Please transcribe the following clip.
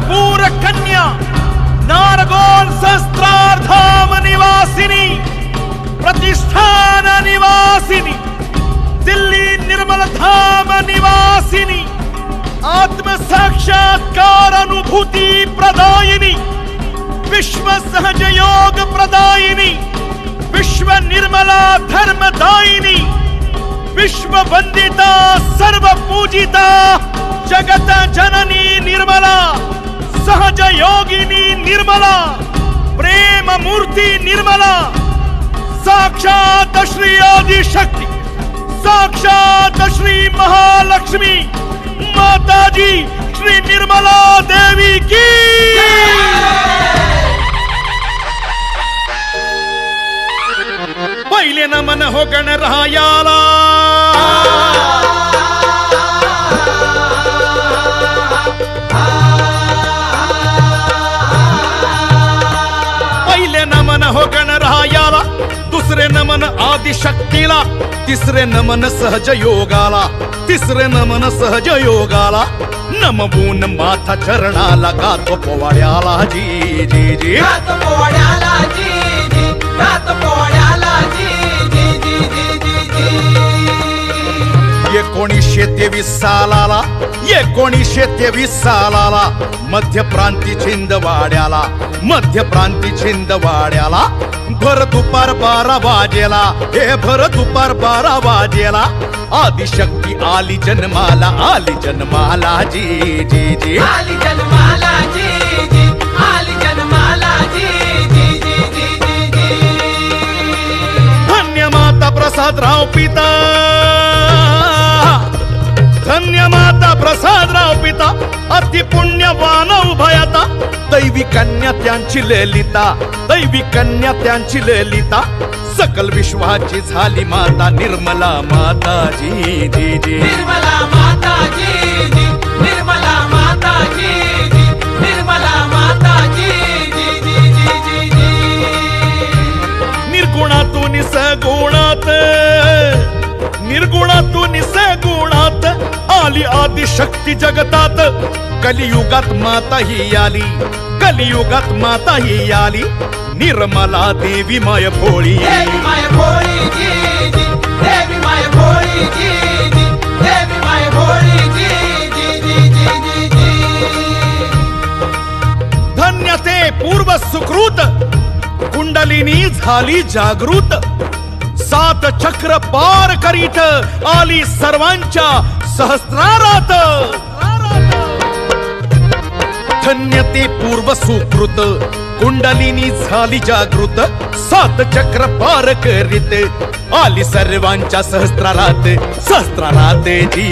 कपूर कन्या नारगोल सहस्त्रार्धाम निवासिनी प्रतिष्ठान निवासिनी दिल्ली निर्मल धाम निवासिनी आत्म साक्षात्कार अनुभूति प्रदायिनी विश्व सहज योग प्रदायिनी विश्व निर्मला धर्मदायिनी विश्व वंदिता सर्व पूजिता जगत जननी निर्मला सहज योगिनी निर्मला प्रेम मूर्ति निर्मला साक्षात श्री आदि शक्ति साक्षात श्री महालक्ष्मी माताजी श्री निर्मला देवी की पहिले नमन हो गणरायाला पहिले नमन हो गणरायाला दुसरे नमन आदिशक्तीला तिसरे नमन सहज योगाला तिसरे नमन सहज योगाला नमवून माथा चरणाला गातो पोवाड्याला जी जी जी गातो पोवाड्याला जी जी गातो पोवाड्याला जी जी जी जी जी 1923 सालाला 1923 सालाला मध्य प्रांती छिंदवाड्याला मध्य प्रांती छिंदवाड्याला भर दुपार 12 वाजेला हे भर दुपार 12 वाजेला आदिशक्ती आली जन्माला जी जी जी आली जन्माला जी जी आली जन्माला जी जी जी जी जी धन्य माता प्रसादराव पिता धन्य माता प्रसादराव पिता अति पुण्यवान उभयता दैवी कन्या त्यांची ललिता दैवी कन्या त्यांची ललिता सकल विश्वाची झाली माता निर्मला माता जी जी जी निर्मला माता जी जी निर्मला माता जी जी निर्मला माता जी जी जी जी जी निर्गुणातून सगुणात निर्गुणातून सगुणात आली आदिशक्ती जगतात कलियुगात माता ही आली कलियुगात माता ही आली निर्मला देवी माय भोळी देवी माय भोळी जी जी देवी माय भोळी जी जी देवी माय भोळी जी जी जी जी धन्य ते पूर्व सुकृत कुंडलिनी झाली जागृत 7 चक्र पार करीत आली सर्वांच्या सहस्रारात धन्य ते पूर्व सुकृत कुंडलिनी झाली जागृत 7 चक्र पार करीत आली सर्वांच्या सहस्रारात जी